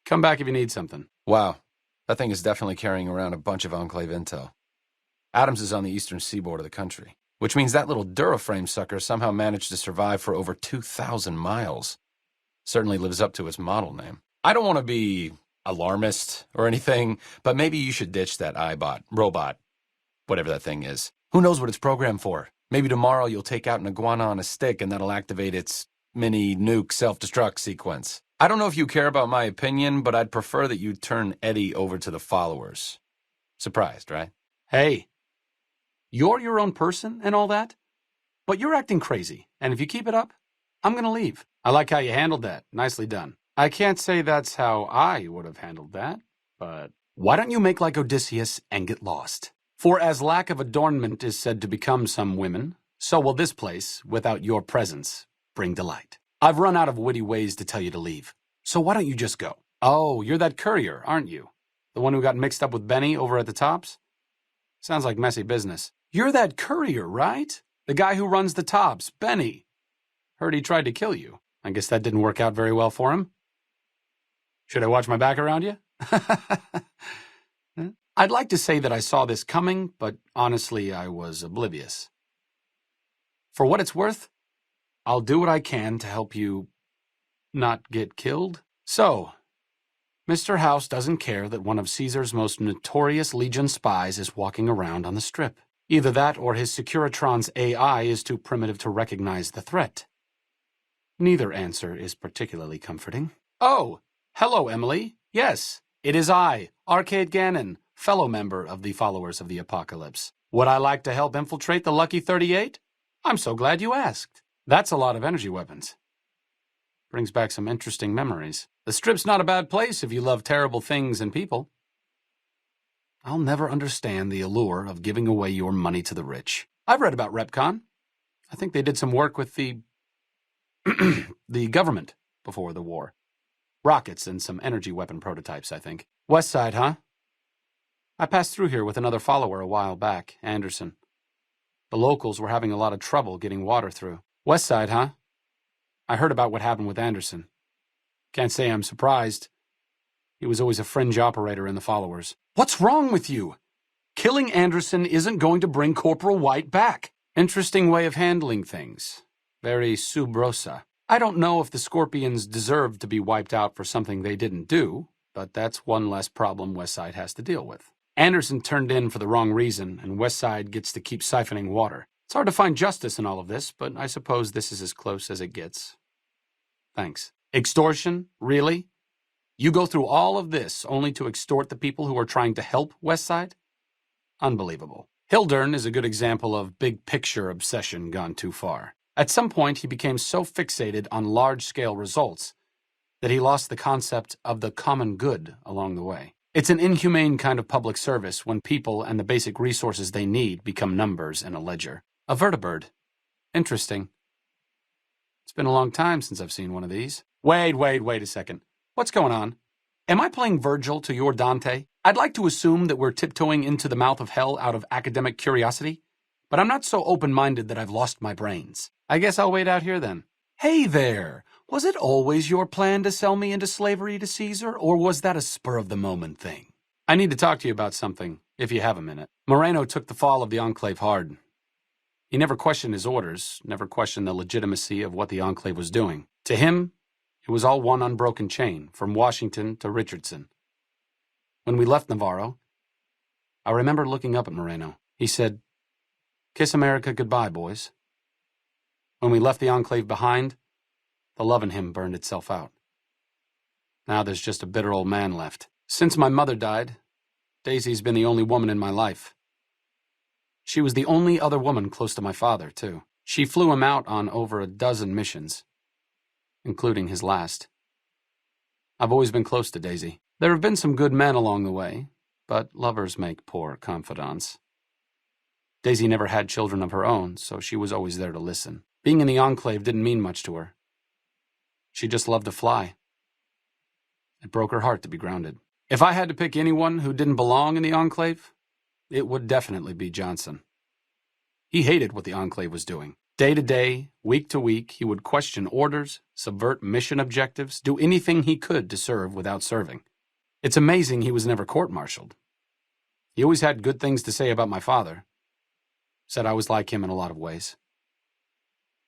Come back if you need something. Wow, that thing is definitely carrying around a bunch of Enclave intel. Adams is on the eastern seaboard of the country, which means that little Duraframe sucker somehow managed to survive for over 2,000 miles. Certainly lives up to its model name. I don't want to be alarmist or anything, but maybe you should ditch that robot, whatever that thing is. Who knows what it's programmed for? Maybe tomorrow you'll take out an iguana on a stick and that'll activate its mini nuke self-destruct sequence. I don't know if you care about my opinion, but I'd prefer that you turn Eddie over to the followers. Surprised, right? Hey, you're your own person and all that, but you're acting crazy, and if you keep it up, I'm gonna leave. I like how you handled that. Nicely done. I can't say that's how I would have handled that, but why don't you make like Odysseus and get lost? For as lack of adornment is said to become some women, so will this place, without your presence, bring delight. I've run out of witty ways to tell you to leave, so why don't you just go? Oh, you're that courier, aren't you? The one who got mixed up with Benny over at the Tops? Sounds like messy business. You're that courier, right? The guy who runs the Tops, Benny. Heard he tried to kill you. I guess that didn't work out very well for him. Should I watch my back around you? I'd like to say that I saw this coming, but honestly, I was oblivious. For what it's worth, I'll do what I can to help you not get killed. So, Mr. House doesn't care that one of Caesar's most notorious Legion spies is walking around on the Strip. Either that or his Securitron's AI is too primitive to recognize the threat. Neither answer is particularly comforting. Oh, hello, Emily. Yes, it is I, Arcade Gannon, fellow member of the Followers of the Apocalypse. Would I like to help infiltrate the Lucky 38? I'm so glad you asked. That's a lot of energy weapons. Brings back some interesting memories. The Strip's not a bad place if you love terrible things and people. I'll never understand the allure of giving away your money to the rich. I've read about RepCon. I think they did some work with the government before the war. Rockets and some energy weapon prototypes, I think. West Side, huh? I passed through here with another follower a while back, Anderson. The locals were having a lot of trouble getting water through. West Side, huh? I heard about what happened with Anderson. Can't say I'm surprised. He was always a fringe operator in the followers. What's wrong with you? Killing Anderson isn't going to bring Corporal White back. Interesting way of handling things. Very sub rosa. I don't know if the Scorpions deserve to be wiped out for something they didn't do, but that's one less problem Westside has to deal with. Anderson turned in for the wrong reason, and Westside gets to keep siphoning water. It's hard to find justice in all of this, but I suppose this is as close as it gets. Thanks. Extortion? Really? You go through all of this only to extort the people who are trying to help Westside? Unbelievable. Hildern is a good example of big-picture obsession gone too far. At some point, he became so fixated on large-scale results that he lost the concept of the common good along the way. It's an inhumane kind of public service when people and the basic resources they need become numbers in a ledger. A vertibird. Interesting. It's been a long time since I've seen one of these. Wait a second. What's going on? Am I playing Virgil to your Dante? I'd like to assume that we're tiptoeing into the mouth of hell out of academic curiosity, but I'm not so open-minded that I've lost my brains. I guess I'll wait out here then. Hey there! Was it always your plan to sell me into slavery to Caesar, or was that a spur-of-the-moment thing? I need to talk to you about something, if you have a minute. Moreno took the fall of the Enclave hard. He never questioned his orders, never questioned the legitimacy of what the Enclave was doing. To him, it was all one unbroken chain, from Washington to Richardson. When we left Navarro, I remember looking up at Moreno. He said, "Kiss America goodbye, boys." When we left the Enclave behind, the love in him burned itself out. Now there's just a bitter old man left. Since my mother died, Daisy's been the only woman in my life. She was the only other woman close to my father, too. She flew him out on over a dozen missions, including his last. I've always been close to Daisy. There have been some good men along the way, but lovers make poor confidants. Daisy never had children of her own, so she was always there to listen. Being in the Enclave didn't mean much to her. She just loved to fly. It broke her heart to be grounded. If I had to pick anyone who didn't belong in the Enclave, it would definitely be Johnson. He hated what the Enclave was doing. Day to day, week to week, he would question orders, subvert mission objectives, do anything he could to serve without serving. It's amazing he was never court-martialed. He always had good things to say about my father. Said I was like him in a lot of ways.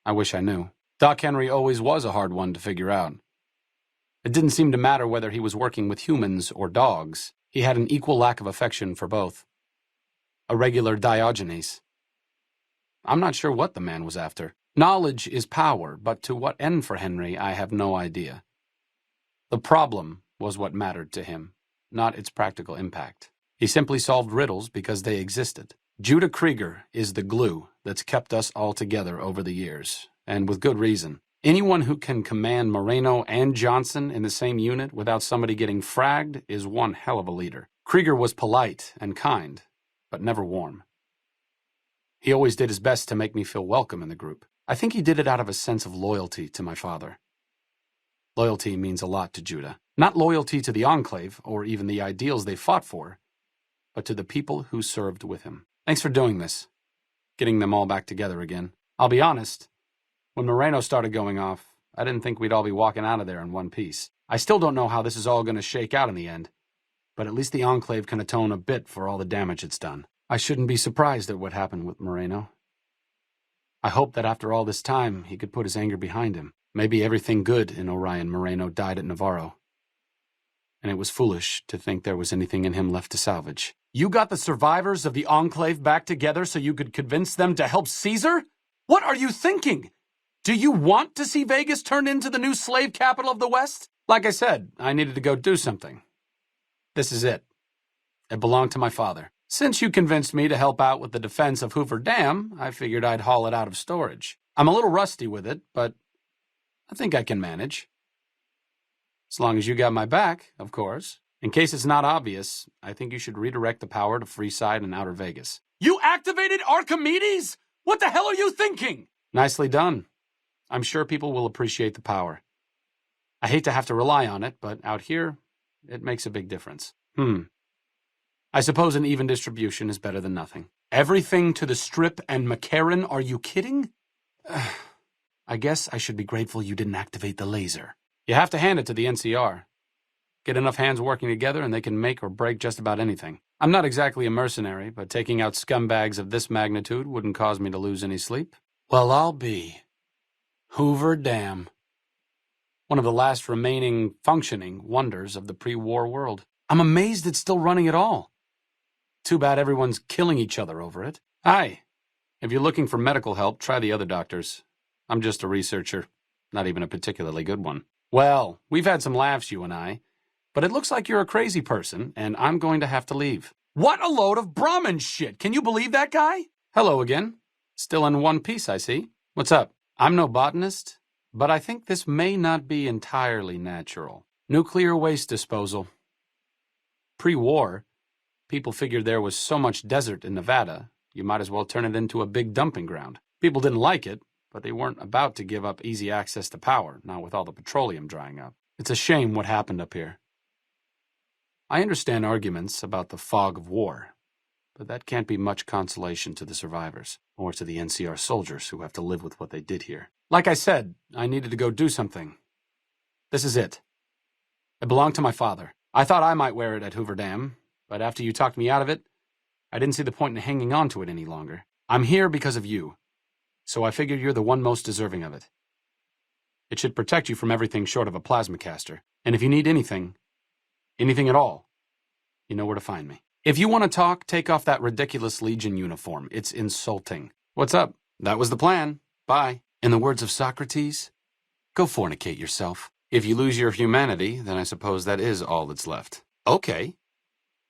I wish I knew. Doc Henry always was a hard one to figure out. It didn't seem to matter whether he was working with humans or dogs. He had an equal lack of affection for both. A regular Diogenes. I'm not sure what the man was after. Knowledge is power, but to what end for Henry, I have no idea. The problem was what mattered to him, not its practical impact. He simply solved riddles because they existed. Judah Krieger is the glue that's kept us all together over the years, and with good reason. Anyone who can command Moreno and Johnson in the same unit without somebody getting fragged is one hell of a leader. Krieger was polite and kind, but never warm. He always did his best to make me feel welcome in the group. I think he did it out of a sense of loyalty to my father. Loyalty means a lot to Judah. Not loyalty to the Enclave, or even the ideals they fought for, but to the people who served with him. Thanks for doing this, getting them all back together again. I'll be honest, when Moreno started going off, I didn't think we'd all be walking out of there in one piece. I still don't know how this is all going to shake out in the end, but at least the Enclave can atone a bit for all the damage it's done. I shouldn't be surprised at what happened with Moreno. I hope that after all this time, he could put his anger behind him. Maybe everything good in Orion Moreno died at Navarro. And it was foolish to think there was anything in him left to salvage. You got the survivors of the Enclave back together so you could convince them to help Caesar? What are you thinking? Do you want to see Vegas turned into the new slave capital of the West? Like I said, I needed to go do something. This is it. It belonged to my father. Since you convinced me to help out with the defense of Hoover Dam, I figured I'd haul it out of storage. I'm a little rusty with it, but I think I can manage. As long as you got my back, of course. In case it's not obvious, I think you should redirect the power to Freeside and Outer Vegas. You activated Archimedes? What the hell are you thinking? Nicely done. I'm sure people will appreciate the power. I hate to have to rely on it, but out here, it makes a big difference. I suppose an even distribution is better than nothing. Everything to the Strip and McCarran, are you kidding? I guess I should be grateful you didn't activate the laser. You have to hand it to the NCR. Get enough hands working together and they can make or break just about anything. I'm not exactly a mercenary, but taking out scumbags of this magnitude wouldn't cause me to lose any sleep. Well, I'll be. Hoover Dam. One of the last remaining functioning wonders of the pre-war world. I'm amazed it's still running at all. Too bad everyone's killing each other over it. Hi. If you're looking for medical help, try the other doctors. I'm just a researcher, not even a particularly good one. Well, we've had some laughs, you and I, but it looks like you're a crazy person, and I'm going to have to leave. What a load of Brahmin shit! Can you believe that guy? Hello again. Still in one piece, I see. What's up? I'm no botanist, but I think this may not be entirely natural. Nuclear waste disposal. Pre-war, people figured there was so much desert in Nevada, you might as well turn it into a big dumping ground. People didn't like it, but they weren't about to give up easy access to power, not with all the petroleum drying up. It's a shame what happened up here. I understand arguments about the fog of war, but that can't be much consolation to the survivors, or to the NCR soldiers who have to live with what they did here. Like I said, I needed to go do something. This is it. It belonged to my father. I thought I might wear it at Hoover Dam, but after you talked me out of it, I didn't see the point in hanging on to it any longer. I'm here because of you, so I figured you're the one most deserving of it. It should protect you from everything short of a plasma caster, and if you need anything at all, you know where to find me. If you want to talk, take off that ridiculous Legion uniform. It's insulting. What's up? That was the plan. Bye. In the words of Socrates, go fornicate yourself. If you lose your humanity, then I suppose that is all that's left. Okay.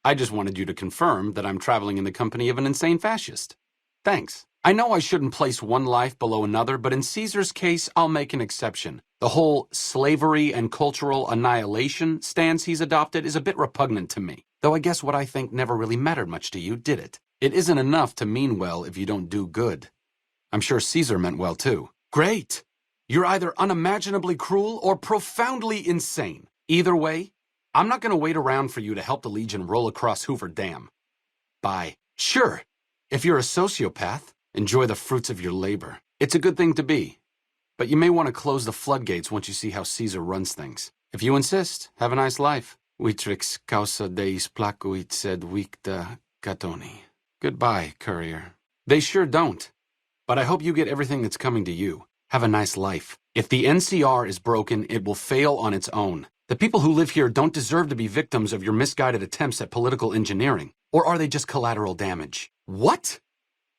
I just wanted you to confirm that I'm traveling in the company of an insane fascist. Thanks. I know I shouldn't place one life below another, but in Caesar's case, I'll make an exception. The whole slavery and cultural annihilation stance he's adopted is a bit repugnant to me. Though I guess what I think never really mattered much to you, did it? It isn't enough to mean well if you don't do good. I'm sure Caesar meant well, too. Great! You're either unimaginably cruel or profoundly insane. Either way, I'm not going to wait around for you to help the Legion roll across Hoover Dam. Bye. Sure, if you're a sociopath, enjoy the fruits of your labor. It's a good thing to be. But you may want to close the floodgates once you see how Caesar runs things. If you insist, have a nice life. Vitrix causa deis placuit sed victa catoni. Goodbye, courier. They sure don't. But I hope you get everything that's coming to you. Have a nice life. If the NCR is broken, it will fail on its own. The people who live here don't deserve to be victims of your misguided attempts at political engineering. Or are they just collateral damage? What?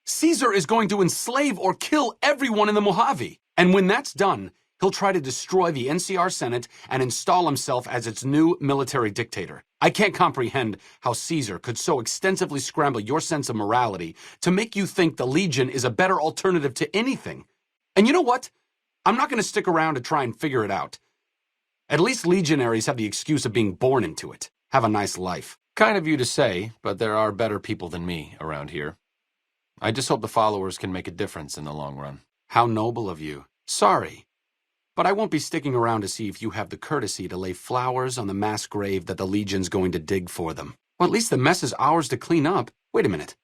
Caesar is going to enslave or kill everyone in the Mojave. And when that's done, he'll try to destroy the NCR Senate and install himself as its new military dictator. I can't comprehend how Caesar could so extensively scramble your sense of morality to make you think the Legion is a better alternative to anything. And you know what? I'm not going to stick around to try and figure it out. At least legionaries have the excuse of being born into it. Have a nice life. Kind of you to say, but there are better people than me around here. I just hope the followers can make a difference in the long run. How noble of you. Sorry. But I won't be sticking around to see if you have the courtesy to lay flowers on the mass grave that the Legion's going to dig for them. Well, at least the mess is ours to clean up. Wait a minute.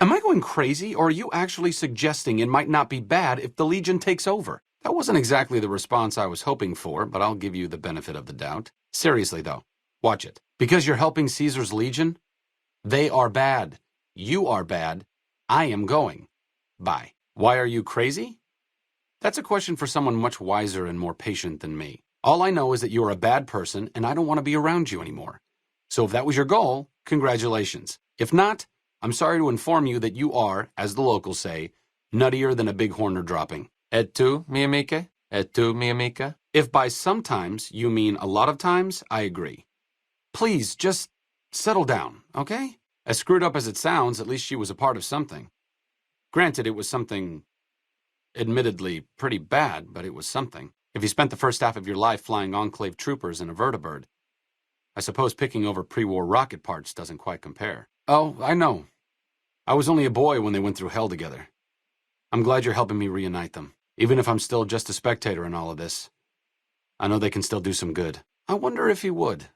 Am I going crazy, or are you actually suggesting it might not be bad if the Legion takes over? That wasn't exactly the response I was hoping for, but I'll give you the benefit of the doubt. Seriously, though, watch it. Because you're helping Caesar's Legion, they are bad. You are bad. I am going. Bye. Why are you crazy? That's a question for someone much wiser and more patient than me. All I know is that you're a bad person, and I don't want to be around you anymore. So if that was your goal, congratulations. If not, I'm sorry to inform you that you are, as the locals say, nuttier than a bighorner dropping. Et tu, mi amica? Et tu, mi amica? If by sometimes you mean a lot of times, I agree. Please, just settle down, okay? As screwed up as it sounds, at least she was a part of something. Granted, it was something admittedly pretty bad, but it was something. If you spent the first half of your life flying Enclave troopers in a vertibird, I suppose picking over pre-war rocket parts doesn't quite compare. Oh, I know. I was only a boy when they went through hell together. I'm glad you're helping me reunite them. Even if I'm still just a spectator in all of this, I know they can still do some good. I wonder if he would.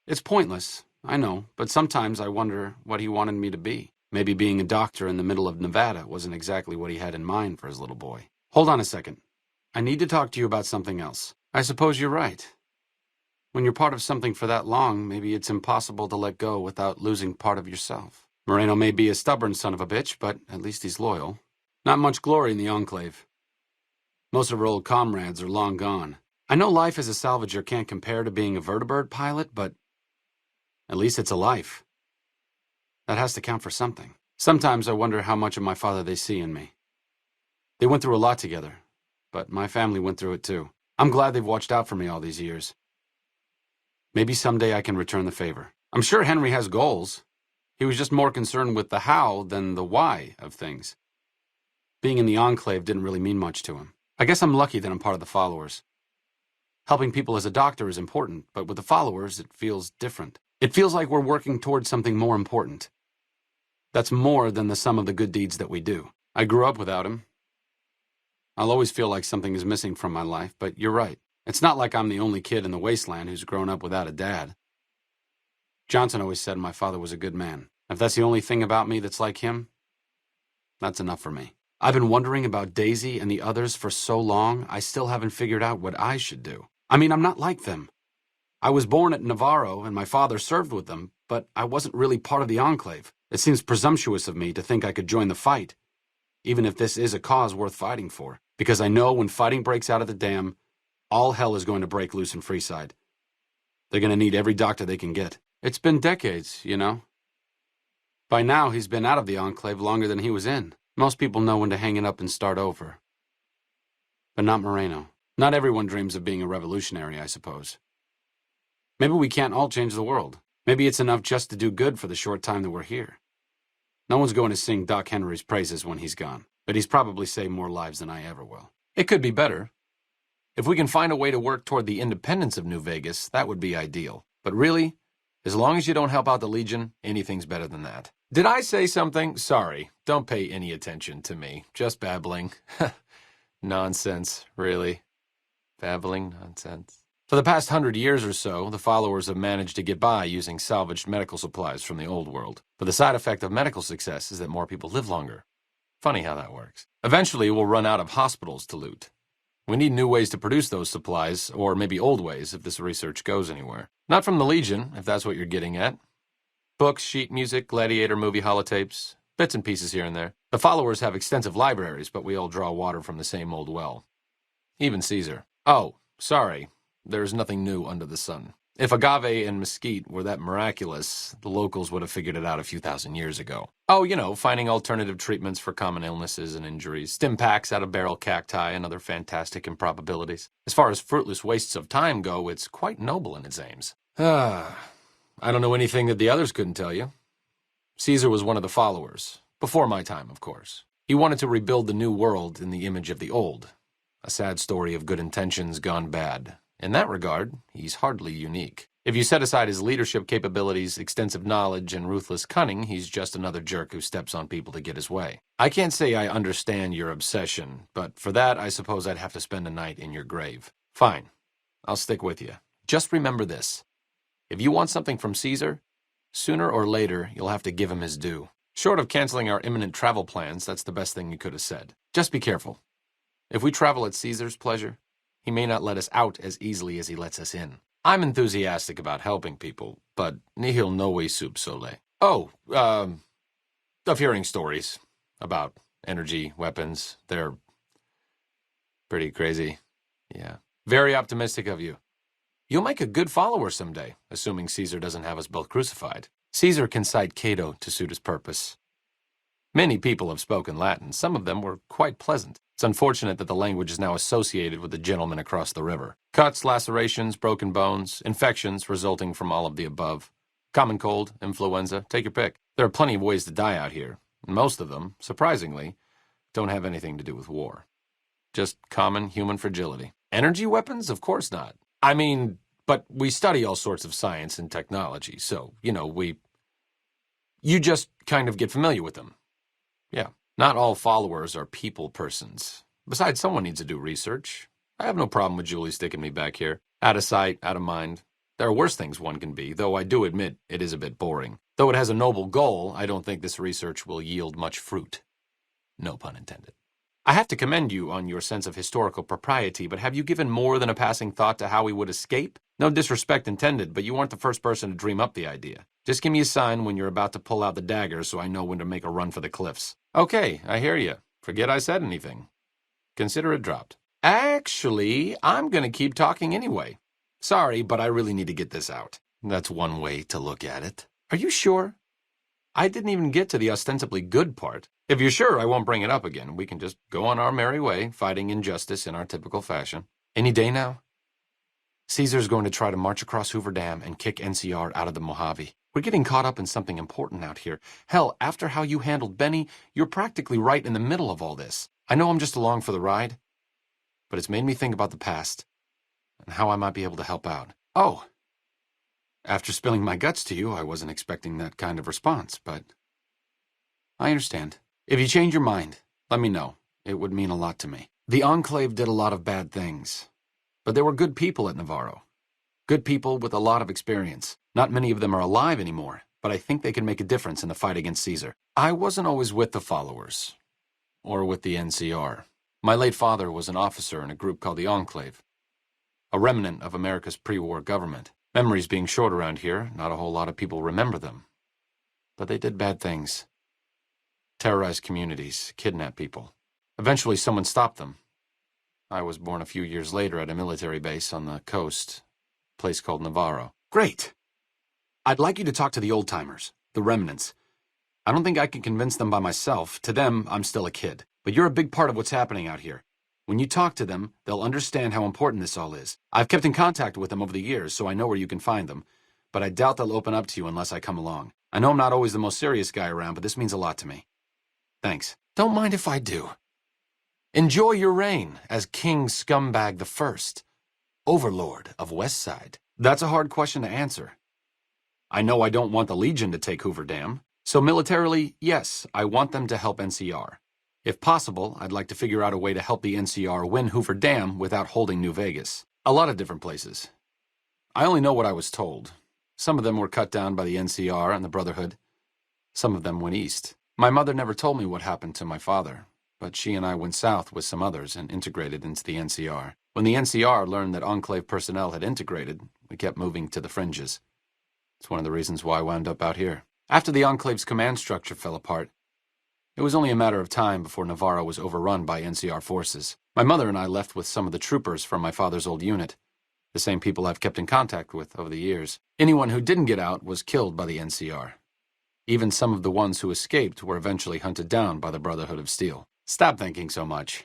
It's pointless, I know, but sometimes I wonder what he wanted me to be. Maybe being a doctor in the middle of Nevada wasn't exactly what he had in mind for his little boy. Hold on a second. I need to talk to you about something else. I suppose you're right. When you're part of something for that long, maybe it's impossible to let go without losing part of yourself. Moreno may be a stubborn son of a bitch, but at least he's loyal. Not much glory in the Enclave. Most of our old comrades are long gone. I know life as a salvager can't compare to being a vertibird pilot, but at least it's a life. That has to count for something. Sometimes I wonder how much of my father they see in me. They went through a lot together, but my family went through it too. I'm glad they've watched out for me all these years. Maybe someday I can return the favor. I'm sure Henry has goals. He was just more concerned with the how than the why of things. Being in the Enclave didn't really mean much to him. I guess I'm lucky that I'm part of the followers. Helping people as a doctor is important, but with the followers, it feels different. It feels like we're working towards something more important. That's more than the sum of the good deeds that we do. I grew up without him. I'll always feel like something is missing from my life, but you're right. It's not like I'm the only kid in the wasteland who's grown up without a dad. Johnson always said my father was a good man. If that's the only thing about me that's like him, that's enough for me. I've been wondering about Daisy and the others for so long, I still haven't figured out what I should do. I mean, I'm not like them. I was born at Navarro, and my father served with them, but I wasn't really part of the Enclave. It seems presumptuous of me to think I could join the fight, even if this is a cause worth fighting for, because I know when fighting breaks out of the dam, all hell is going to break loose in Freeside. They're going to need every doctor they can get. It's been decades, you know. By now, he's been out of the Enclave longer than he was in. Most people know when to hang it up and start over. But not Moreno. Not everyone dreams of being a revolutionary, I suppose. Maybe we can't all change the world. Maybe it's enough just to do good for the short time that we're here. No one's going to sing Doc Henry's praises when he's gone, but he's probably saved more lives than I ever will. It could be better. If we can find a way to work toward the independence of New Vegas, that would be ideal. But really, as long as you don't help out the Legion, anything's better than that. Did I say something? Sorry. Don't pay any attention to me. Just babbling. Nonsense, really. Babbling nonsense. For the past 100 years or so, the followers have managed to get by using salvaged medical supplies from the old world. But the side effect of medical success is that more people live longer. Funny how that works. Eventually, we'll run out of hospitals to loot. We need new ways to produce those supplies, or maybe old ways if this research goes anywhere. Not from the Legion, if that's what you're getting at. Books, sheet music, gladiator movie holotapes, bits and pieces here and there. The followers have extensive libraries, but we all draw water from the same old well. Even Caesar. Oh, sorry. There's nothing new under the sun. If agave and mesquite were that miraculous, the locals would have figured it out a few thousand years ago. Oh, finding alternative treatments for common illnesses and injuries, stim packs out of barrel cacti, and other fantastic improbabilities. As far as fruitless wastes of time go, it's quite noble in its aims. I don't know anything that the others couldn't tell you. Caesar was one of the followers. Before my time, of course. He wanted to rebuild the new world in the image of the old. A sad story of good intentions gone bad. In that regard, he's hardly unique. If you set aside his leadership capabilities, extensive knowledge, and ruthless cunning, he's just another jerk who steps on people to get his way. I can't say I understand your obsession, but for that, I suppose I'd have to spend a night in your grave. Fine. I'll stick with you. Just remember this. If you want something from Caesar, sooner or later, you'll have to give him his due. Short of canceling our imminent travel plans, that's the best thing you could have said. Just be careful. If we travel at Caesar's pleasure, he may not let us out as easily as he lets us in. I'm enthusiastic about helping people, but nihil novi sub sole. Oh, of hearing stories about energy, weapons. They're pretty crazy. Yeah. Very optimistic of you. You'll make a good follower someday, assuming Caesar doesn't have us both crucified. Caesar can cite Cato to suit his purpose. Many people have spoken Latin. Some of them were quite pleasant. It's unfortunate that the language is now associated with the gentleman across the river. Cuts, lacerations, broken bones, infections resulting from all of the above. Common cold, influenza, take your pick. There are plenty of ways to die out here. And most of them, surprisingly, don't have anything to do with war. Just common human fragility. Energy weapons? Of course not. I mean, but we study all sorts of science and technology, so, you just kind of get familiar with them. Yeah. Not all followers are people persons. Besides, someone needs to do research. I have no problem with Julie sticking me back here. Out of sight, out of mind. There are worse things one can be, though I do admit it is a bit boring. Though it has a noble goal, I don't think this research will yield much fruit. No pun intended. I have to commend you on your sense of historical propriety, but have you given more than a passing thought to how we would escape? No disrespect intended, but you weren't the first person to dream up the idea. Just give me a sign when you're about to pull out the dagger so I know when to make a run for the cliffs. Okay, I hear you. Forget I said anything. Consider it dropped. Actually, I'm going to keep talking anyway. Sorry, but I really need to get this out. That's one way to look at it. Are you sure? I didn't even get to the ostensibly good part. If you're sure, I won't bring it up again. We can just go on our merry way, fighting injustice in our typical fashion. Any day now? Caesar's going to try to march across Hoover Dam and kick NCR out of the Mojave. We're getting caught up in something important out here. Hell, after how you handled Benny, you're practically right in the middle of all this. I know I'm just along for the ride, but it's made me think about the past and how I might be able to help out. Oh, after spilling my guts to you, I wasn't expecting that kind of response, but I understand. If you change your mind, let me know. It would mean a lot to me. The Enclave did a lot of bad things, but there were good people at Navarro. Good people with a lot of experience. Not many of them are alive anymore, but I think they can make a difference in the fight against Caesar. I wasn't always with the followers, or with the NCR. My late father was an officer in a group called the Enclave, a remnant of America's pre-war government. Memories being short around here, not a whole lot of people remember them. But they did bad things. Terrorized communities, kidnapped people. Eventually someone stopped them. I was born a few years later at a military base on the coast, a place called Navarro. Great! I'd like you to talk to the old-timers, the Remnants. I don't think I can convince them by myself. To them, I'm still a kid. But you're a big part of what's happening out here. When you talk to them, they'll understand how important this all is. I've kept in contact with them over the years, so I know where you can find them. But I doubt they'll open up to you unless I come along. I know I'm not always the most serious guy around, but this means a lot to me. Thanks. Don't mind if I do. Enjoy your reign as King Scumbag the First, Overlord of Westside. That's a hard question to answer. I know I don't want the Legion to take Hoover Dam, so militarily, yes, I want them to help NCR. If possible, I'd like to figure out a way to help the NCR win Hoover Dam without holding New Vegas. A lot of different places. I only know what I was told. Some of them were cut down by the NCR and the Brotherhood. Some of them went east. My mother never told me what happened to my father, but she and I went south with some others and integrated into the NCR. When the NCR learned that Enclave personnel had integrated, we kept moving to the fringes. It's one of the reasons why I wound up out here. After the Enclave's command structure fell apart, it was only a matter of time before Navarro was overrun by NCR forces. My mother and I left with some of the troopers from my father's old unit, the same people I've kept in contact with over the years. Anyone who didn't get out was killed by the NCR. Even some of the ones who escaped were eventually hunted down by the Brotherhood of Steel. Stop thinking so much.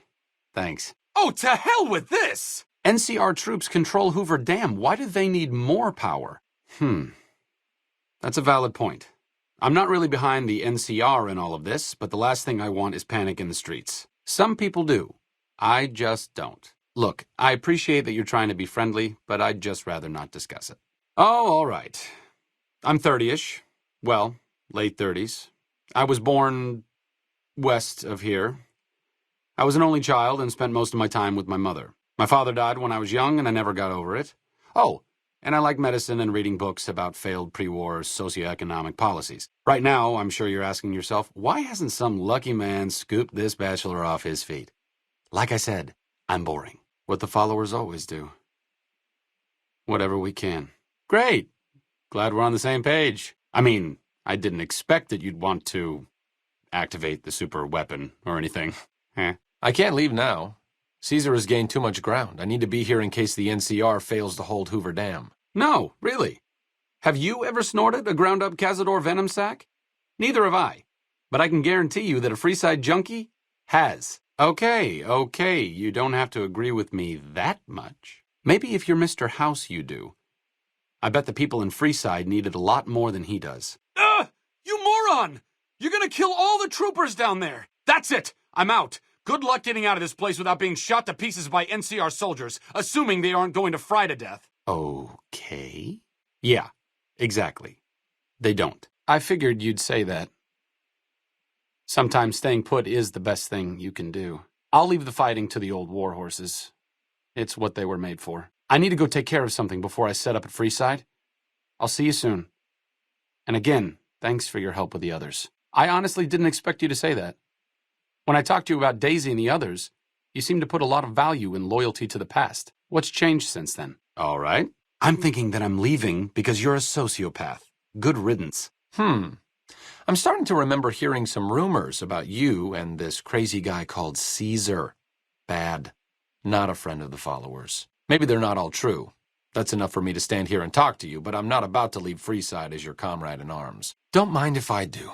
Thanks. Oh, to hell with this! NCR troops control Hoover Dam. Why do they need more power? That's a valid point. I'm not really behind the NCR in all of this, but the last thing I want is panic in the streets. Some people do. I just don't. Look, I appreciate that you're trying to be friendly, but I'd just rather not discuss it. Oh, all right. I'm 30-ish. Well, late 30s. I was born west of here. I was an only child and spent most of my time with my mother. My father died when I was young, and I never got over it. Oh, and I like medicine and reading books about failed pre-war socioeconomic policies. Right now, I'm sure you're asking yourself, why hasn't some lucky man scooped this bachelor off his feet? Like I said, I'm boring. What the followers always do. Whatever we can. Great. Glad we're on the same page. I mean, I didn't expect that you'd want to activate the super weapon or anything. I can't leave now. Caesar has gained too much ground. I need to be here in case the NCR fails to hold Hoover Dam. No, really. Have you ever snorted a ground-up Cazador venom sac? Neither have I. But I can guarantee you that a Freeside junkie has. Okay, you don't have to agree with me that much. Maybe if you're Mr. House, you do. I bet the people in Freeside needed a lot more than he does. You moron! You're gonna kill all the troopers down there! That's it! I'm out! Good luck getting out of this place without being shot to pieces by NCR soldiers, assuming they aren't going to fry to death. Okay. Yeah, exactly. They don't. I figured you'd say that. Sometimes staying put is the best thing you can do. I'll leave the fighting to the old war horses. It's what they were made for. I need to go take care of something before I set up at Freeside. I'll see you soon. And again, thanks for your help with the others. I honestly didn't expect you to say that. When I talked to you about Daisy and the others, you seemed to put a lot of value in loyalty to the past. What's changed since then? All right. I'm thinking that I'm leaving because you're a sociopath. Good riddance. I'm starting to remember hearing some rumors about you and this crazy guy called Caesar. Bad. Not a friend of the followers. Maybe they're not all true. That's enough for me to stand here and talk to you, but I'm not about to leave Freeside as your comrade in arms. Don't mind if I do.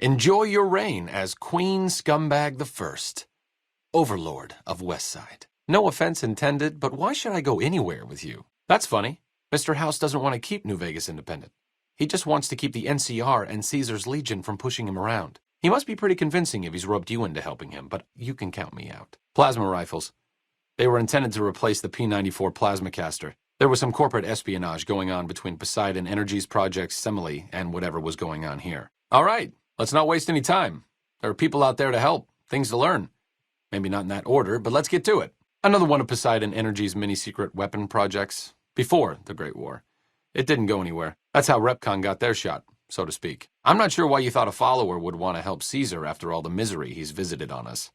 Enjoy your reign as Queen Scumbag the First, Overlord of Westside. No offense intended, but why should I go anywhere with you? That's funny. Mr. House doesn't want to keep New Vegas independent. He just wants to keep the NCR and Caesar's Legion from pushing him around. He must be pretty convincing if he's roped you into helping him, but you can count me out. Plasma rifles. They were intended to replace the P-94 plasma caster. There was some corporate espionage going on between Poseidon Energy's Project Semele and whatever was going on here. All right. Let's not waste any time. There are people out there to help, things to learn. Maybe not in that order, but let's get to it. Another one of Poseidon Energy's mini-secret weapon projects, before the Great War. It didn't go anywhere. That's how Repcon got their shot, so to speak. I'm not sure why you thought a follower would want to help Caesar after all the misery he's visited on us.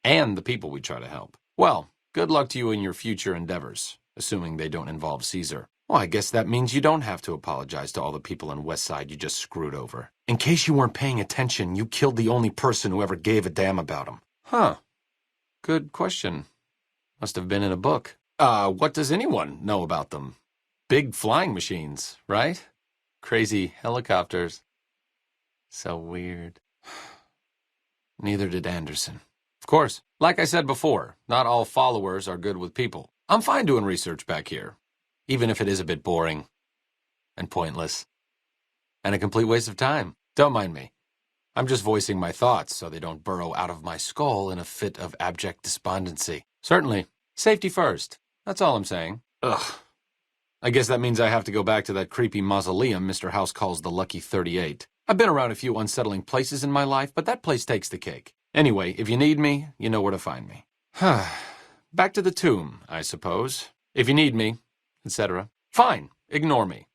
And the people we try to help. Well, good luck to you in your future endeavors, assuming they don't involve Caesar. Well, I guess that means you don't have to apologize to all the people in Westside you just screwed over. In case you weren't paying attention, you killed the only person who ever gave a damn about them. Huh. Good question. Must have been in a book. What does anyone know about them? Big flying machines, right? Crazy helicopters. So weird. Neither did Anderson. Of course, like I said before, not all followers are good with people. I'm fine doing research back here. Even if it is a bit boring and pointless and a complete waste of time. Don't mind me. I'm just voicing my thoughts so they don't burrow out of my skull in a fit of abject despondency. Certainly. Safety first. That's all I'm saying. Ugh. I guess that means I have to go back to that creepy mausoleum Mr. House calls the Lucky 38. I've been around a few unsettling places in my life, but that place takes the cake. Anyway, if you need me, you know where to find me. Back to the tomb, I suppose. If you need me, etc. Fine, ignore me.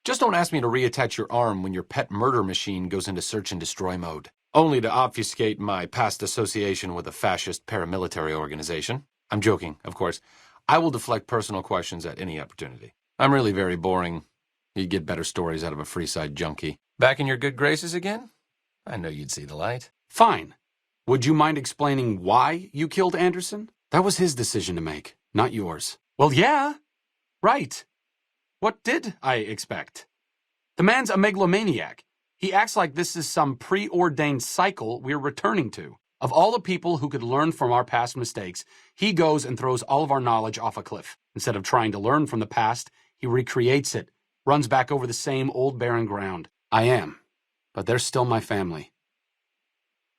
Just don't ask me to reattach your arm when your pet murder machine goes into search and destroy mode. Only to obfuscate my past association with a fascist paramilitary organization. I'm joking, of course. I will deflect personal questions at any opportunity. I'm really very boring. You'd get better stories out of a Freeside junkie. Back in your good graces again? I know you'd see the light. Fine. Would you mind explaining why you killed Anderson? That was his decision to make, not yours. Well, yeah. Right. What did I expect? The man's a megalomaniac. He acts like this is some preordained cycle we're returning to. Of all the people who could learn from our past mistakes, he goes and throws all of our knowledge off a cliff. Instead of trying to learn from the past, he recreates it, runs back over the same old barren ground. I am, but they're still my family.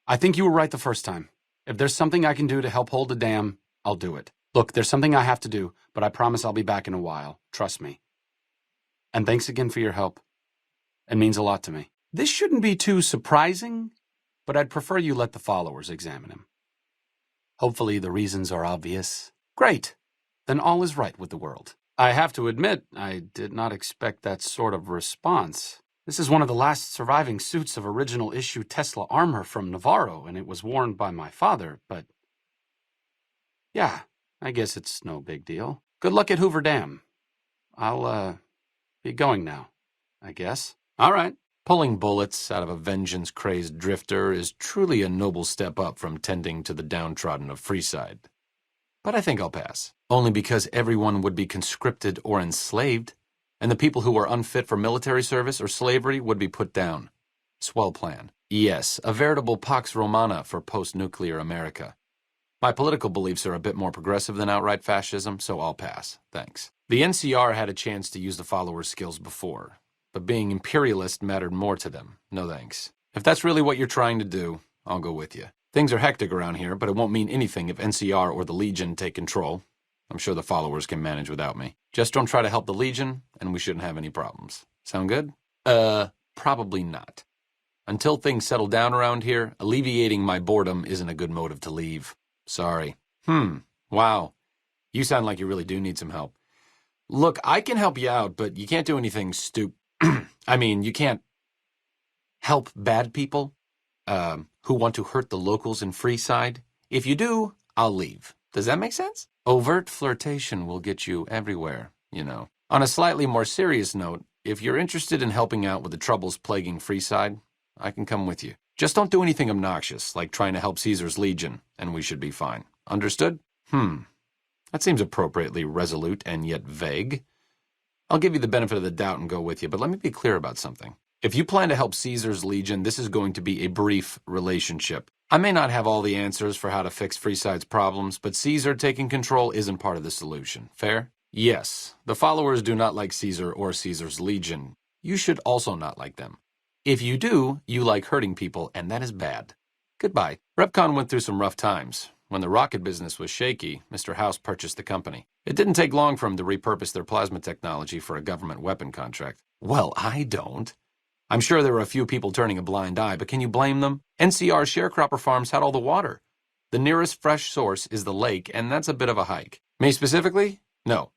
I think you were right the first time. If there's something I can do to help hold the dam, I'll do it. Look, there's something I have to do, but I promise I'll be back in a while. Trust me. And thanks again for your help. It means a lot to me. This shouldn't be too surprising, but I'd prefer you let the followers examine him. Hopefully the reasons are obvious. Great. Then all is right with the world. I have to admit, I did not expect that sort of response. This is one of the last surviving suits of original issue Tesla armor from Navarro, and it was worn by my father, but... yeah, I guess it's no big deal. Good luck at Hoover Dam. I'll, be going now, I guess. All right. Pulling bullets out of a vengeance-crazed drifter is truly a noble step up from tending to the downtrodden of Freeside. But I think I'll pass. Only because everyone would be conscripted or enslaved, and the people who are unfit for military service or slavery would be put down. Swell plan. Yes, a veritable Pax Romana for post-nuclear America. My political beliefs are a bit more progressive than outright fascism, so I'll pass. Thanks. The NCR had a chance to use the followers' skills before, but being imperialist mattered more to them. No thanks. If that's really what you're trying to do, I'll go with you. Things are hectic around here, but it won't mean anything if NCR or the Legion take control. I'm sure the followers can manage without me. Just don't try to help the Legion, and we shouldn't have any problems. Sound good? Probably not. Until things settle down around here, alleviating my boredom isn't a good motive to leave. Sorry. Wow. You sound like you really do need some help. Look, I can help you out, but you can't do anything I mean, you can't help bad people who want to hurt the locals in Freeside. If you do, I'll leave. Does that make sense? Overt flirtation will get you everywhere, you know. On a slightly more serious note, if you're interested in helping out with the troubles plaguing Freeside, I can come with you. Just don't do anything obnoxious, like trying to help Caesar's Legion, and we should be fine. Understood? That seems appropriately resolute and yet vague. I'll give you the benefit of the doubt and go with you, but let me be clear about something. If you plan to help Caesar's Legion, this is going to be a brief relationship. I may not have all the answers for how to fix Freeside's problems, but Caesar taking control isn't part of the solution. Fair? Yes, the followers do not like Caesar or Caesar's Legion. You should also not like them. If you do, you like hurting people, and that is bad. Goodbye. Repcon went through some rough times. When the rocket business was shaky, Mr. House purchased the company. It didn't take long for him to repurpose their plasma technology for a government weapon contract. Well, I don't. I'm sure there were a few people turning a blind eye, but can you blame them? NCR sharecropper farms had all the water. The nearest fresh source is the lake, and that's a bit of a hike. Me specifically? No.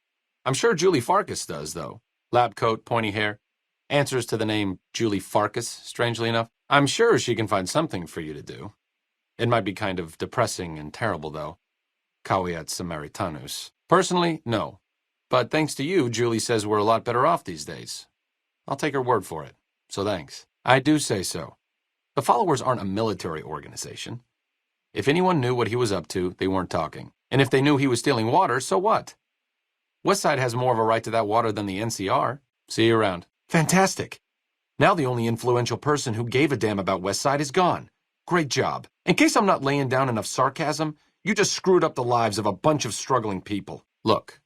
I'm sure Julie Farkas does, though. Lab coat, pointy hair. Answers to the name Julie Farkas, strangely enough. I'm sure she can find something for you to do. It might be kind of depressing and terrible, though. Caveat Samaritanus. Personally, no. But thanks to you, Julie says we're a lot better off these days. I'll take her word for it. So thanks. I do say so. The followers aren't a military organization. If anyone knew what he was up to, they weren't talking. And if they knew he was stealing water, so what? Westside has more of a right to that water than the NCR. See you around. Fantastic. Now the only influential person who gave a damn about Westside is gone. Great job. In case I'm not laying down enough sarcasm, you just screwed up the lives of a bunch of struggling people. Look,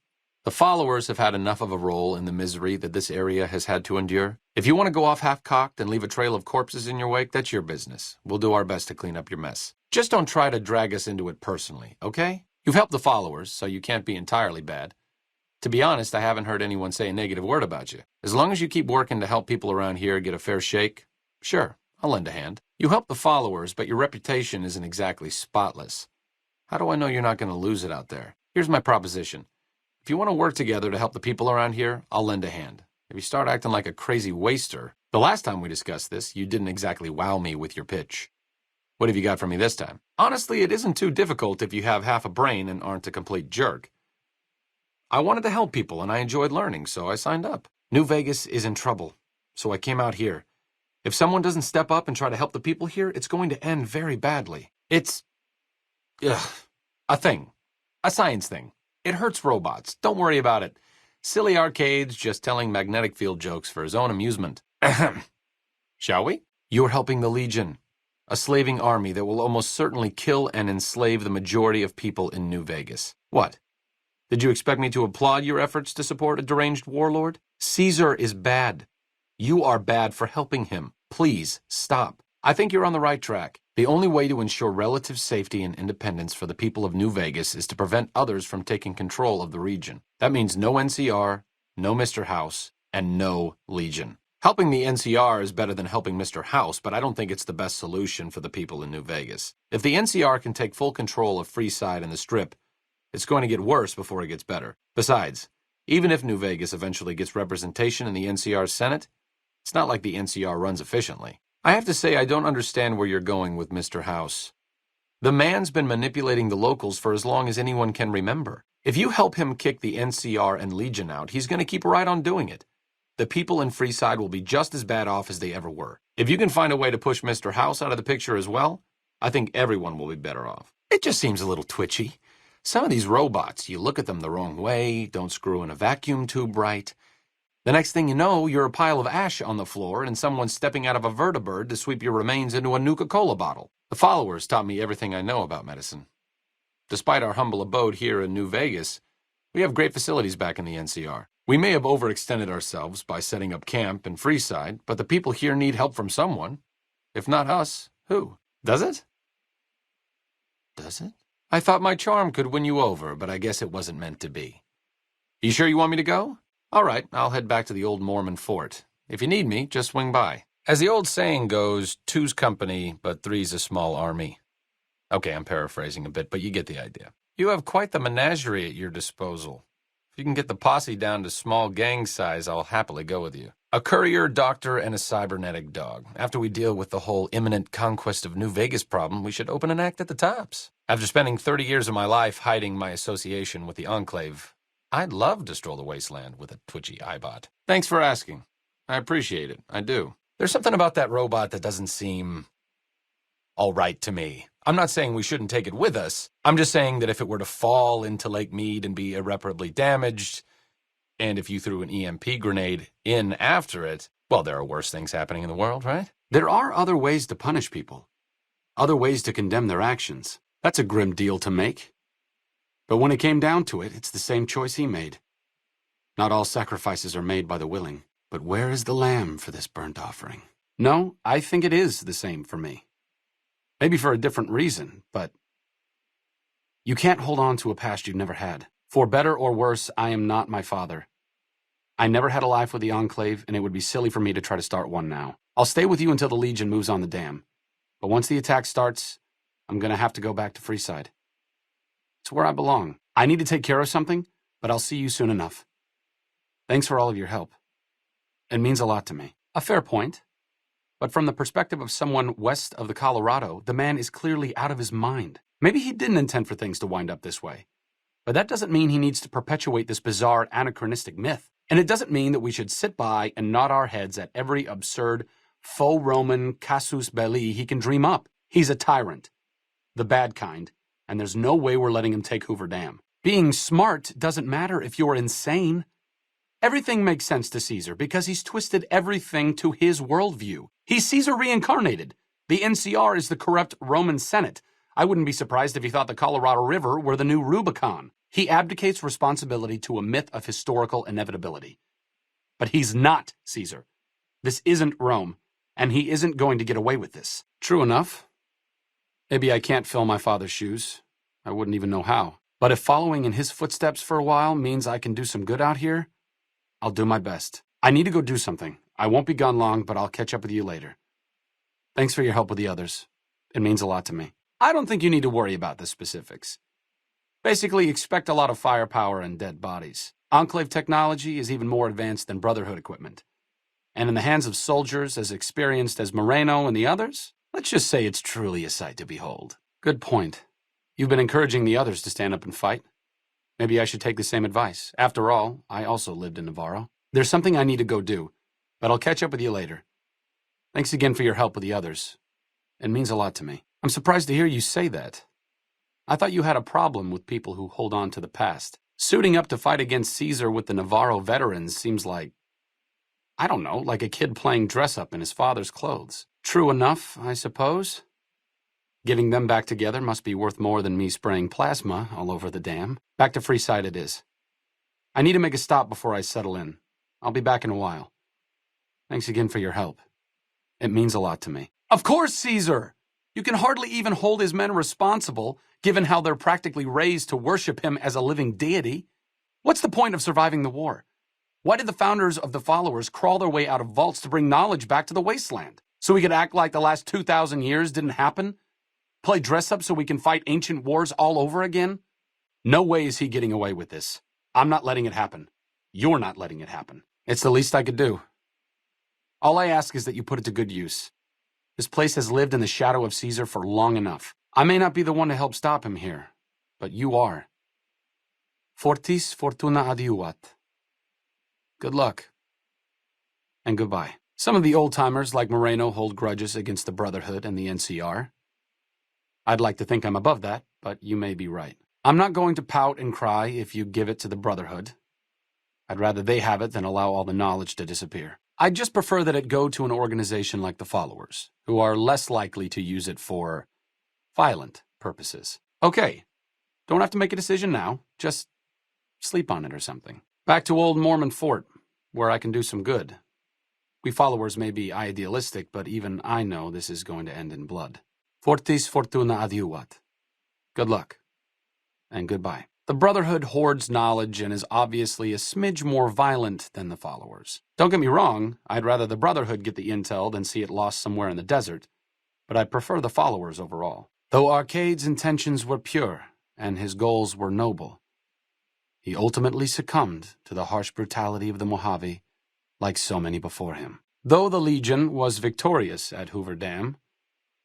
the followers have had enough of a role in the misery that this area has had to endure. If you want to go off half-cocked and leave a trail of corpses in your wake, that's your business. We'll do our best to clean up your mess. Just don't try to drag us into it personally, okay? You've helped the followers, so you can't be entirely bad. To be honest, I haven't heard anyone say a negative word about you. As long as you keep working to help people around here get a fair shake, sure, I'll lend a hand. You help the followers, but your reputation isn't exactly spotless. How do I know you're not going to lose it out there? Here's my proposition. If you want to work together to help the people around here, I'll lend a hand. If you start acting like a crazy waster, the last time we discussed this, you didn't exactly wow me with your pitch. What have you got for me this time? Honestly, it isn't too difficult if you have half a brain and aren't a complete jerk. I wanted to help people and I enjoyed learning, so I signed up. New Vegas is in trouble, so I came out here. If someone doesn't step up and try to help the people here, it's going to end very badly. It's a thing. A science thing. It hurts robots. Don't worry about it. Silly arcades just telling magnetic field jokes for his own amusement. Ahem. Shall we? You're helping the Legion, a slaving army that will almost certainly kill and enslave the majority of people in New Vegas. What? Did you expect me to applaud your efforts to support a deranged warlord? Caesar is bad. You are bad for helping him. Please, stop. I think you're on the right track. The only way to ensure relative safety and independence for the people of New Vegas is to prevent others from taking control of the region. That means no NCR, no Mr. House, and no Legion. Helping the NCR is better than helping Mr. House, but I don't think it's the best solution for the people in New Vegas. If the NCR can take full control of Freeside and the Strip, it's going to get worse before it gets better. Besides, even if New Vegas eventually gets representation in the NCR's Senate, it's not like the NCR runs efficiently. I have to say I don't understand where you're going with Mr. House. The man's been manipulating the locals for as long as anyone can remember. If you help him kick the NCR and Legion out, he's going to keep right on doing it. The people in Freeside will be just as bad off as they ever were. If you can find a way to push Mr. House out of the picture as well, I think everyone will be better off. It just seems a little twitchy. Some of these robots, you look at them the wrong way, don't screw in a vacuum tube right. The next thing you know, you're a pile of ash on the floor and someone's stepping out of a vertibird to sweep your remains into a Nuka-Cola bottle. The followers taught me everything I know about medicine. Despite our humble abode here in New Vegas, we have great facilities back in the NCR. We may have overextended ourselves by setting up camp in Freeside, but the people here need help from someone. If not us, who? Does it? Does it? I thought my charm could win you over, but I guess it wasn't meant to be. You sure you want me to go? All right, I'll head back to the old Mormon fort. If you need me, just swing by. As the old saying goes, two's company, but three's a small army. Okay, I'm paraphrasing a bit, but you get the idea. You have quite the menagerie at your disposal. If you can get the posse down to small gang size, I'll happily go with you. A courier, doctor, and a cybernetic dog. After we deal with the whole imminent conquest of New Vegas problem, we should open an act at the tops. After spending 30 years of my life hiding my association with the Enclave, I'd love to stroll the wasteland with a twitchy iBot. Thanks for asking. I appreciate it. I do. There's something about that robot that doesn't seem all right to me. I'm not saying we shouldn't take it with us. I'm just saying that if it were to fall into Lake Mead and be irreparably damaged, and if you threw an EMP grenade in after it, well, there are worse things happening in the world, right? There are other ways to punish people. Other ways to condemn their actions. That's a grim deal to make. But when it came down to it, it's the same choice he made. Not all sacrifices are made by the willing. But where is the lamb for this burnt offering? No, I think it is the same for me. Maybe for a different reason, but you can't hold on to a past you've never had. For better or worse, I am not my father. I never had a life with the Enclave, and it would be silly for me to try to start one now. I'll stay with you until the Legion moves on the dam. But once the attack starts, I'm going to have to go back to Freeside. It's where I belong. I need to take care of something, but I'll see you soon enough. Thanks for all of your help. It means a lot to me. A fair point. But from the perspective of someone west of the Colorado, the man is clearly out of his mind. Maybe he didn't intend for things to wind up this way. But that doesn't mean he needs to perpetuate this bizarre anachronistic myth. And it doesn't mean that we should sit by and nod our heads at every absurd faux Roman casus belli he can dream up. He's a tyrant. The bad kind. And there's no way we're letting him take Hoover Dam. Being smart doesn't matter if you're insane. Everything makes sense to Caesar because he's twisted everything to his worldview. He's Caesar reincarnated. The NCR is the corrupt Roman Senate. I wouldn't be surprised if he thought the Colorado River were the new Rubicon. He abdicates responsibility to a myth of historical inevitability. But he's not Caesar. This isn't Rome, and he isn't going to get away with this. True enough. Maybe I can't fill my father's shoes. I wouldn't even know how. But if following in his footsteps for a while means I can do some good out here, I'll do my best. I need to go do something. I won't be gone long, but I'll catch up with you later. Thanks for your help with the others. It means a lot to me. I don't think you need to worry about the specifics. Basically, expect a lot of firepower and dead bodies. Enclave technology is even more advanced than Brotherhood equipment. And in the hands of soldiers as experienced as Moreno and the others, let's just say it's truly a sight to behold. Good point. You've been encouraging the others to stand up and fight. Maybe I should take the same advice. After all, I also lived in Navarro. There's something I need to go do, but I'll catch up with you later. Thanks again for your help with the others. It means a lot to me. I'm surprised to hear you say that. I thought you had a problem with people who hold on to the past. Suiting up to fight against Caesar with the Navarro veterans seems like, I don't know, like a kid playing dress-up in his father's clothes. True enough, I suppose. Getting them back together must be worth more than me spraying plasma all over the dam. Back to Freeside it is. I need to make a stop before I settle in. I'll be back in a while. Thanks again for your help. It means a lot to me. Of course, Caesar! You can hardly even hold his men responsible, given how they're practically raised to worship him as a living deity. What's the point of surviving the war? Why did the founders of the followers crawl their way out of vaults to bring knowledge back to the wasteland? So we could act like the last 2,000 years didn't happen? Play dress-up so we can fight ancient wars all over again? No way is he getting away with this. I'm not letting it happen. You're not letting it happen. It's the least I could do. All I ask is that you put it to good use. This place has lived in the shadow of Caesar for long enough. I may not be the one to help stop him here, but you are. Fortis fortuna adiuvat. Good luck. And goodbye. Some of the old-timers like Moreno hold grudges against the Brotherhood and the NCR. I'd like to think I'm above that, but you may be right. I'm not going to pout and cry if you give it to the Brotherhood. I'd rather they have it than allow all the knowledge to disappear. I'd just prefer that it go to an organization like the Followers, who are less likely to use it for violent purposes. Okay, don't have to make a decision now. Just sleep on it or something. Back to old Mormon Fort, where I can do some good. We Followers may be idealistic, but even I know this is going to end in blood. Fortis fortuna adiuvat. Good luck. And goodbye. The Brotherhood hoards knowledge and is obviously a smidge more violent than the Followers. Don't get me wrong, I'd rather the Brotherhood get the intel than see it lost somewhere in the desert, but I prefer the Followers overall. Though Arcade's intentions were pure and his goals were noble, he ultimately succumbed to the harsh brutality of the Mojave, like so many before him. Though the Legion was victorious at Hoover Dam,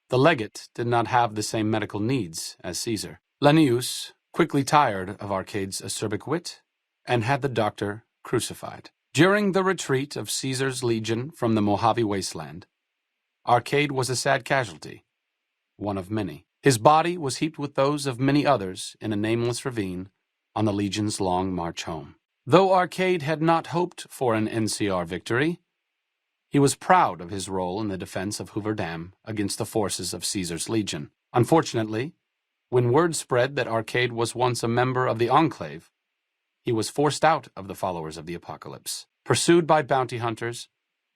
the legate did not have the same medical needs as Caesar. Lanius quickly tired of Arcade's acerbic wit and had the doctor crucified. During the retreat of Caesar's legion from the Mojave wasteland, Arcade was a sad casualty, one of many. His body was heaped with those of many others in a nameless ravine on the legion's long march home. Though Arcade had not hoped for an NCR victory, he was proud of his role in the defense of Hoover Dam against the forces of Caesar's legion. Unfortunately, when word spread that Arcade was once a member of the Enclave, he was forced out of the Followers of the Apocalypse. Pursued by bounty hunters,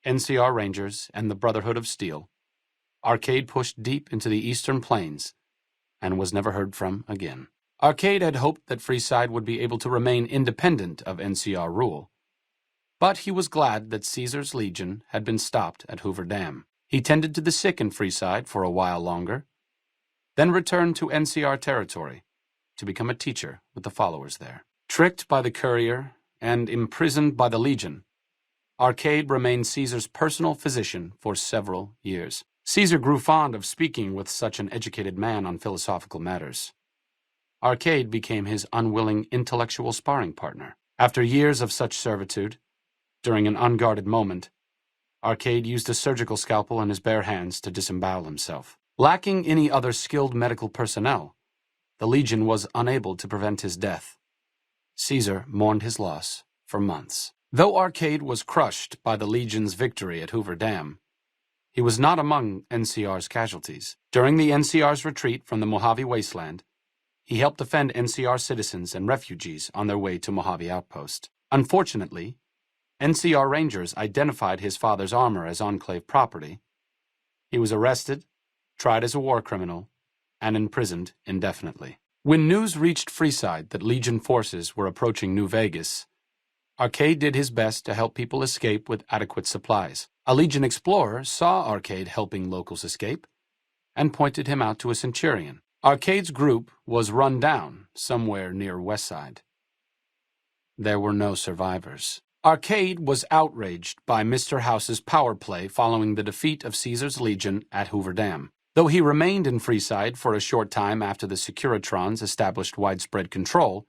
NCR Rangers, and the Brotherhood of Steel, Arcade pushed deep into the eastern plains and was never heard from again. Arcade had hoped that Freeside would be able to remain independent of NCR rule, but he was glad that Caesar's legion had been stopped at Hoover Dam. He tended to the sick in Freeside for a while longer, then returned to NCR territory to become a teacher with the Followers there. Tricked by the courier and imprisoned by the Legion, Arcade remained Caesar's personal physician for several years. Caesar grew fond of speaking with such an educated man on philosophical matters. Arcade became his unwilling intellectual sparring partner. After years of such servitude, during an unguarded moment, Arcade used a surgical scalpel in his bare hands to disembowel himself. Lacking any other skilled medical personnel, the Legion was unable to prevent his death. Caesar mourned his loss for months. Though Arcade was crushed by the Legion's victory at Hoover Dam, he was not among NCR's casualties. During the NCR's retreat from the Mojave wasteland, he helped defend NCR citizens and refugees on their way to Mojave Outpost. Unfortunately, NCR Rangers identified his father's armor as Enclave property. He was arrested, tried as a war criminal, and imprisoned indefinitely. When news reached Freeside that Legion forces were approaching New Vegas, Arcade did his best to help people escape with adequate supplies. A Legion explorer saw Arcade helping locals escape and pointed him out to a centurion. Arcade's group was run down somewhere near Westside. there were no survivors. Arcade was outraged by Mr. House's power play following the defeat of Caesar's Legion at Hoover Dam. Though he remained in Freeside for a short time after the Securitrons established widespread control,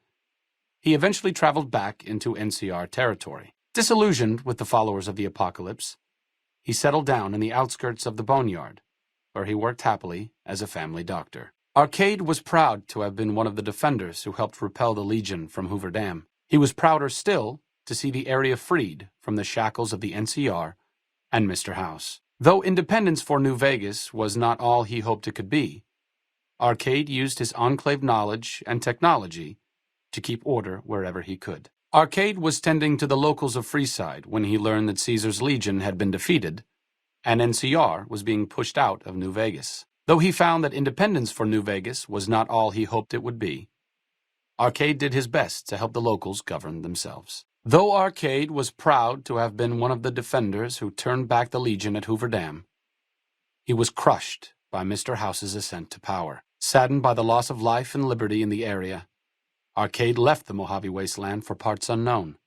he eventually traveled back into NCR territory. Disillusioned with the followers of the apocalypse, he settled down in the outskirts of the Boneyard, where he worked happily as a family doctor. Arcade was proud to have been one of the defenders who helped repel the Legion from Hoover Dam. He was prouder still to see the area freed from the shackles of the NCR and Mr. House. Though independence for New Vegas was not all he hoped it could be, Arcade used his Enclave knowledge and technology to keep order wherever he could. Arcade was tending to the locals of Freeside when he learned that Caesar's Legion had been defeated and NCR was being pushed out of New Vegas. Though he found that independence for New Vegas was not all he hoped it would be, Arcade did his best to help the locals govern themselves. Though Arcade was proud to have been one of the defenders who turned back the Legion at Hoover Dam, he was crushed by Mr. House's ascent to power. Saddened by the loss of life and liberty in the area, Arcade left the Mojave Wasteland for parts unknown.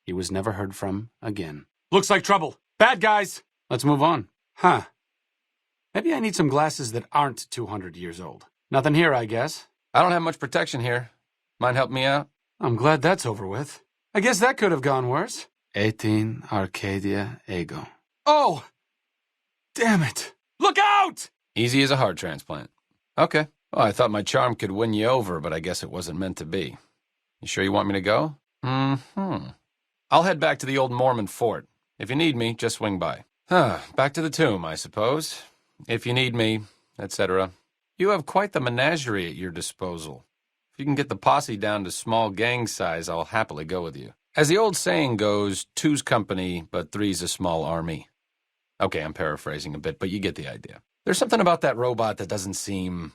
He was never heard from again. Looks like trouble. Bad guys! Let's move on. Huh. Maybe I need some glasses that aren't 200 years old. Nothing here, I guess. I don't have much protection here. Mind help me out? I'm glad that's over with. I guess that could have gone worse. 18 Arcadia Ego. Oh! Damn it. Look out! Easy as a heart transplant. Okay. Well, I thought my charm could win you over, but I guess it wasn't meant to be. You sure you want me to go? Mm-hmm. I'll head back to the old Mormon fort. If you need me, just swing by. Back to the tomb, I suppose. If you need me, etc. You have quite the menagerie at your disposal. If you can get the posse down to small gang size, I'll happily go with you. As the old saying goes, two's company, but three's a small army. Okay, I'm paraphrasing a bit, but you get the idea. There's something about that robot that doesn't seem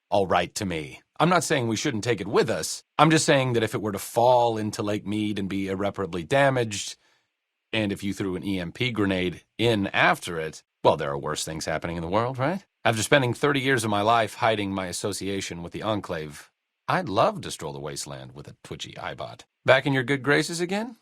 all right to me. I'm not saying we shouldn't take it with us. I'm just saying that if it were to fall into Lake Mead and be irreparably damaged, and if you threw an EMP grenade in after it, well, there are worse things happening in the world, right? After spending 30 years of my life hiding my association with the Enclave, I'd love to stroll the wasteland with a twitchy eyebot. Back in your good graces again?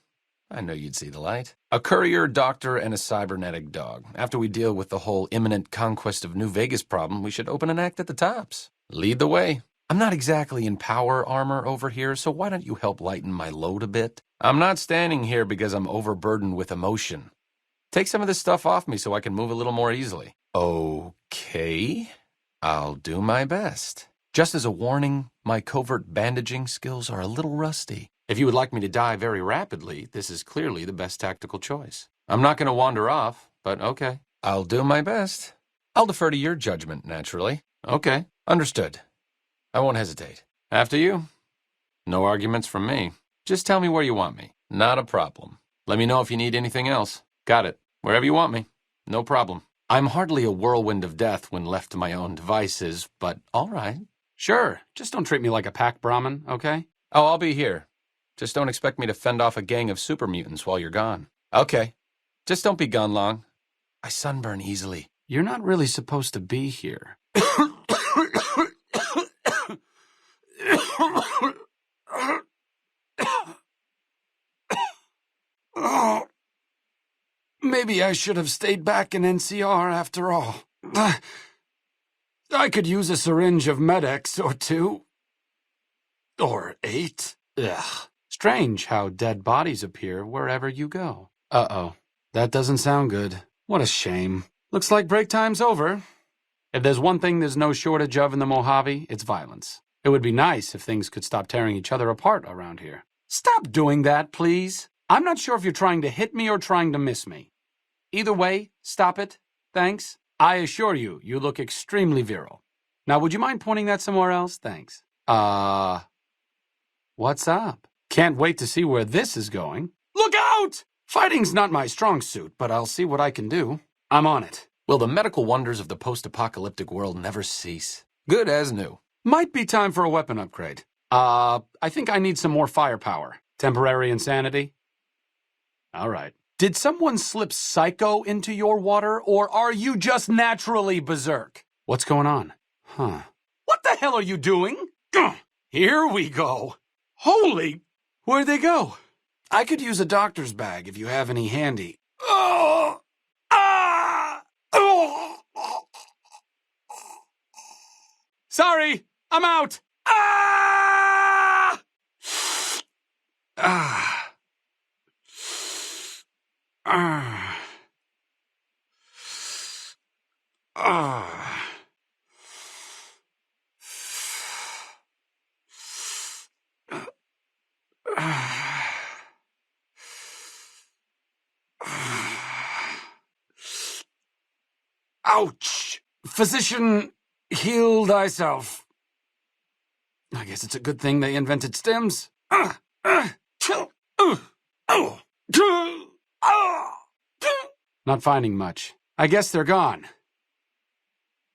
I know you'd see the light. A courier, doctor, and a cybernetic dog. After we deal with the whole imminent conquest of New Vegas problem, we should open an act at the tops. Lead the way. I'm not exactly in power armor over here, so why don't you help lighten my load a bit? I'm not standing here because I'm overburdened with emotion. Take some of this stuff off me so I can move a little more easily. Okay. I'll do my best. Just as a warning, my covert bandaging skills are a little rusty. If you would like me to die very rapidly, this is clearly the best tactical choice. I'm not going to wander off, but okay. I'll do my best. I'll defer to your judgment, naturally. Okay. Understood. I won't hesitate. After you. No arguments from me. Just tell me where you want me. Not a problem. Let me know if you need anything else. Got it. Wherever you want me. No problem. I'm hardly a whirlwind of death when left to my own devices, but all right. Sure. Just don't treat me like a pack Brahmin, okay? Oh, I'll be here. Just don't expect me to fend off a gang of super mutants while you're gone. Okay. Just don't be gone long. I sunburn easily. You're not really supposed to be here. Maybe I should have stayed back in NCR after all. I could use a syringe of Med-X or two. Or 8. Ugh. Strange how dead bodies appear wherever you go. Uh-oh. That doesn't sound good. What a shame. Looks like break time's over. If there's one thing there's no shortage of in the Mojave, it's violence. It would be nice if things could stop tearing each other apart around here. Stop doing that, please. I'm not sure if you're trying to hit me or trying to miss me. Either way, stop it. Thanks. I assure you, you look extremely virile. Now, would you mind pointing that somewhere else? Thanks. What's up? Can't wait to see where this is going. Look out! Fighting's not my strong suit, but I'll see what I can do. I'm on it. Will the medical wonders of the post-apocalyptic world never cease? Good as new. Might be time for a weapon upgrade. I think I need some more firepower. Temporary insanity? All right. Did someone slip Psycho into your water, or are you just naturally berserk? What's going on? Huh. What the hell are you doing? Here we go. Holy... Where'd they go? I could use a doctor's bag if you have any handy. Oh! Ah! Oh! Sorry, I'm out. Ah! Ah. Ah. Ah. Ouch! Physician, heal thyself. I guess it's a good thing they invented stems. Not finding much. I guess they're gone.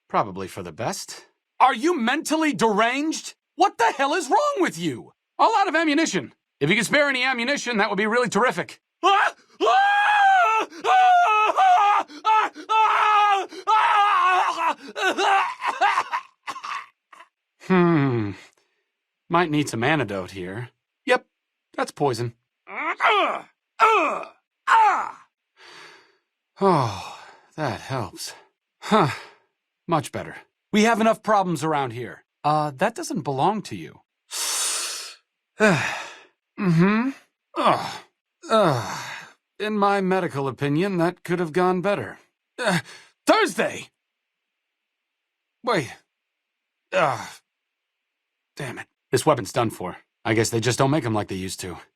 Probably for the best. Are you mentally deranged? What the hell is wrong with you? All out of ammunition. If you can spare any ammunition, that would be really terrific. Might need some antidote here. Yep, that's poison. Oh, that helps. Huh. Much better. We have enough problems around here. That doesn't belong to you. Mm-hmm. In my medical opinion, that could have gone better. Thursday! Wait. Damn it. This weapon's done for. I guess they just don't make them like they used to.